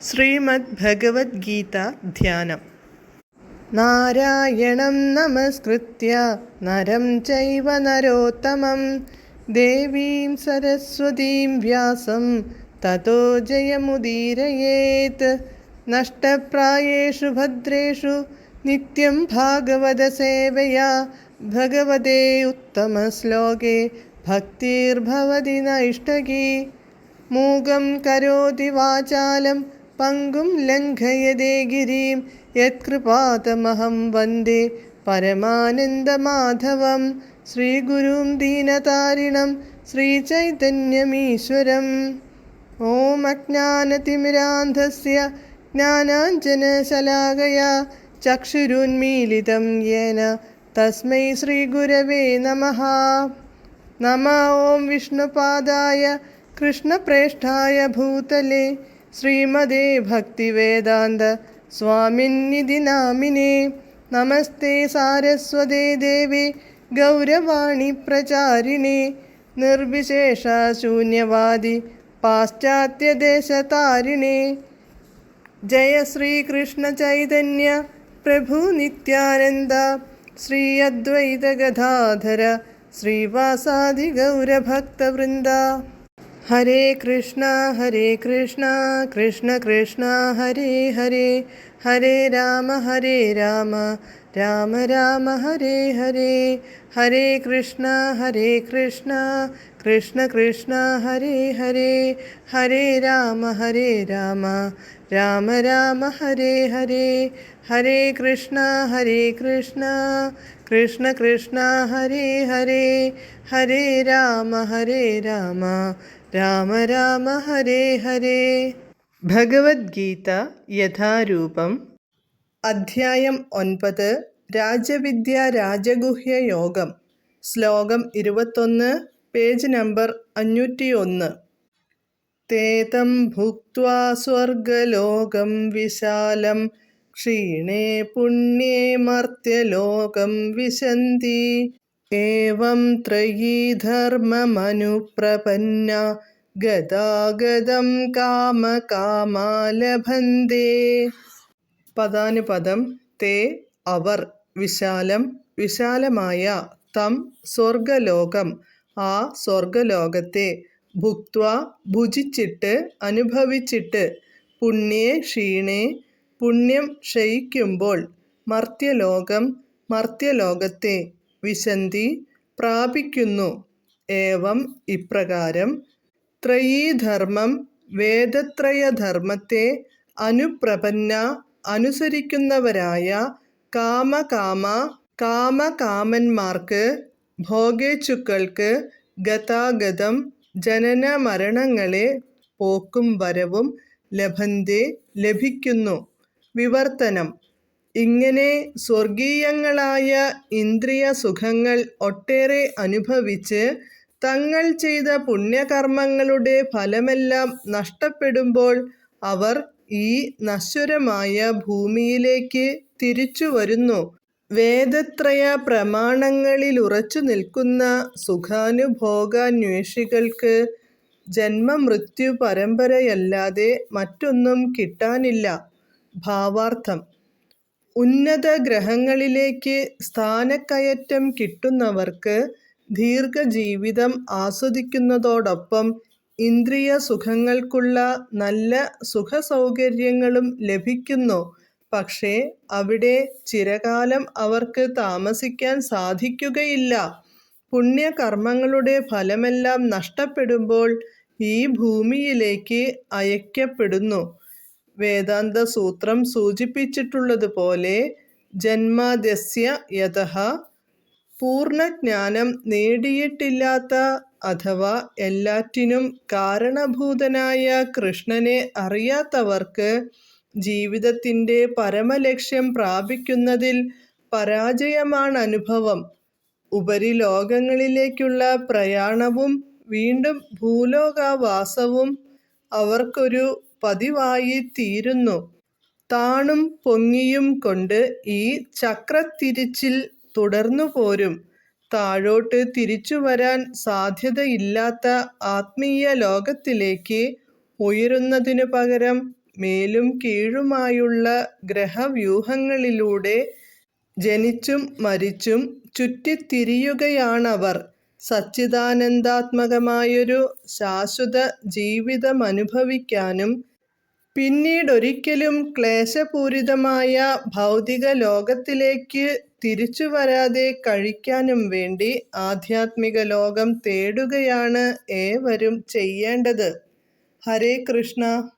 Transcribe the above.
ശ്രീമദ് ഭഗവത്ഗീത ധ്യാനം. നാരായണം നമസ്കൃത്യ നരം ചൈവ നരോത്തമം ദേവീം സരസ്വതീം വ്യാസം തതോ ജയമുദീരയേത്. നഷ്ടപ്രായേഷു ഭദ്രേഷു നിത്യം ഭാഗവത സേവയാ ഭഗവതേ ഉത്തമശ്ലോകേ ഭക്തിർഭവതി നൈഷ്ടകീ. മൂകം കരോതി വാചാലം പങ്കും ലംഘയതേ ഗിരിം യത്കൃപാതമഹം വന്ദേ പരമാനന്ദമാധവം. ശ്രീഗുരും ദീനതാരിണം ശ്രീചൈതന്യമീശ്വരം. ഓം അജ്ഞാനതിമിരാന്ധസ്യ ജ്ഞാനാഞ്ജനശലാകയാ ചക്ഷുരുന്മീലിതം യേന തസ്മൈ ശ്രീഗുരവേ നമഃ. നമഃ ഓം വിഷ്ണുപാദായ കൃഷ്ണപ്രേഷ്ഠായ ഭൂതലേ ശ്രീമതേ ഭക്തിവേദാന്ത സ്വാമിന്നിധി നാമിനേ. നമസ്തേ സാരസ്വതേ ദേവേ ഗൗരവാണി പ്രചാരിണേ നിർവിശേഷ ശൂന്യവാദി പാശ്ചാത്യദേശതാരിണേ. ജയ ശ്രീകൃഷ്ണ ചൈതന്യ പ്രഭു നിത്യാനന്ദ ശ്രീ അദ്വൈത ഗദാധര ശ്രീവാസാദി ഗൗരഭക്തവൃന്ദ. ഹരേ കൃഷ്ണ കൃഷ്ണ കൃഷ്ണ ഹരേ ഹരേ, ഹരേ രാമ രാമ രാമ ഹരേ ഹരേ. ഹരേ കൃഷ്ണ കൃഷ്ണ കൃഷ്ണ ഹരേ ഹരേ, ഹരേ രാമ രാമ രാമ ഹരേ ഹരേ. ഹരേ കൃഷ്ണ കൃഷ്ണ ഹരേ ഹരേ, ഹരേ രാമ രാമ ഹരേ ഹരേ. ഭഗവത്ഗീത യഥാരൂപം. അധ്യായം 9. രാജവിദ്യ രാജഗുഹ്യ യോഗം. ശ്ലോകം 21, പേജ് നമ്പർ 501. തേതം ഭുക്ത്വാ സ്വർഗലോകം വിശാലം ക്ഷീണേ പുണ്യേ മർത്യലോകം വിശന്തി. ഏവം ത്രയീ ധർമ്മമനുപ്രപന്ന ഗദാഗദം കാമകാമാ ലഭന്തേ. പദാനുപദം. തേ അവർ, വിശാലം വിശാലമായ, തം സ്വർഗലോകം ആ സ്വർഗലോകത്തെ, ഭുക്ത്വാ ഭുജിച്ചിട്ട് അനുഭവിച്ചിട്ട്, പുണ്യേ ക്ഷീണേ പുണ്യം ക്ഷയിക്കുമ്പോൾ, മർത്യലോകം മർത്യലോകത്തെ, വിശന്തി പ്രാപിക്കുന്നു. ഏവം ഇപ്രകാരം, ത്രയീധർമ്മം വേദത്രയധർമ്മത്തെ, അനുപ്രപന്ന അനുസരിക്കുന്നവരായ, കാമകാമ കാമകാമന്മാർക്ക്, ഭോഗേച്ഛുക്കൾക്ക്, ഗതാഗതം ജനന മരണങ്ങളെ പോക്കും വരവും, ലഭന്തേ ലഭിക്കുന്നു. വിവർത്തനം. ഇങ്ങനെ സ്വർഗീയങ്ങളായ ഇന്ദ്രിയ സുഖങ്ങൾ ഒട്ടേറെ അനുഭവിച്ച് തങ്ങൾ ചെയ്ത പുണ്യകർമ്മങ്ങളുടെ ഫലമെല്ലാം നഷ്ടപ്പെടുമ്പോൾ അവർ ഈ നശ്വരമായ ഭൂമിയിലേക്ക് തിരിച്ചു വരുന്നു. വേദത്രയ പ്രമാണങ്ങളിലുറച്ചു നിൽക്കുന്ന സുഖാനുഭോഗാന്വേഷികൾക്ക് ജന്മമൃത്യു പരമ്പരയല്ലാതെ മറ്റൊന്നും കിട്ടാനില്ല. ഭാവാർത്ഥം. ഉന്നത ഗ്രഹങ്ങളിലേക്ക് സ്ഥാനക്കയറ്റം കിട്ടുന്നവർക്ക് ദീർഘജീവിതം ആസ്വദിക്കുന്നതോടൊപ്പം ഇന്ദ്രിയ സുഖങ്ങൾക്കുള്ള നല്ല സുഖസൗകര്യങ്ങളും ലഭിക്കുന്നു. പക്ഷേ അവിടെ ചിരകാലം അവർക്ക് താമസിക്കാൻ സാധിക്കുകയില്ല. പുണ്യകർമ്മങ്ങളുടെ ഫലമെല്ലാം നഷ്ടപ്പെടുമ്പോൾ ഈ ഭൂമിയിലേക്ക് അയക്കപ്പെടുന്നു. വേദാന്ത സൂത്രം സൂചിപ്പിച്ചിട്ടുള്ളതുപോലെ, ജന്മാദ്യസ്യ യതഃ, പൂർണ്ണജ്ഞാനം നേടിയിട്ടില്ലാത്ത അഥവാ എല്ലാറ്റിനും കാരണഭൂതനായ കൃഷ്ണനെ അറിയാത്തവർക്ക് ജീവിതത്തിൻ്റെ പരമലക്ഷ്യം പ്രാപിക്കുന്നതിൽ പരാജയമാണനുഭവം. ഉപരിലോകങ്ങളിലേക്കുള്ള പ്രയാണവും വീണ്ടും ഭൂലോകവാസവും അവർക്കൊരു പതിവായിത്തീരുന്നു. താണും പൊങ്ങിയും കൊണ്ട് ഈ ചക്രത്തിരിച്ചിൽ തുടർന്നു പോരും. താഴോട്ട് തിരിച്ചു വരാൻ സാധ്യതയില്ലാത്ത ആത്മീയ ലോകത്തിലേക്ക് ഉയരുന്നതിനു പകരം മേലും കീഴുമായുള്ള ഗ്രഹവ്യൂഹങ്ങളിലൂടെ ജനിച്ചും മരിച്ചും ചുറ്റിത്തിരിയുകയാണവർ. സച്ചിദാനന്ദാത്മകമായൊരു ശാശ്വത ജീവിതമനുഭവിക്കാനും പിന്നീടൊരിക്കലും ക്ലേശപൂരിതമായ ഭൗതിക ലോകത്തിലേക്ക് തിരിച്ചുവരാതെ കഴിക്കാനും വേണ്ടി ആധ്യാത്മിക ലോകം തേടുകയാണ് ഏവരും ചെയ്യേണ്ടത്. ഹരേ കൃഷ്ണ.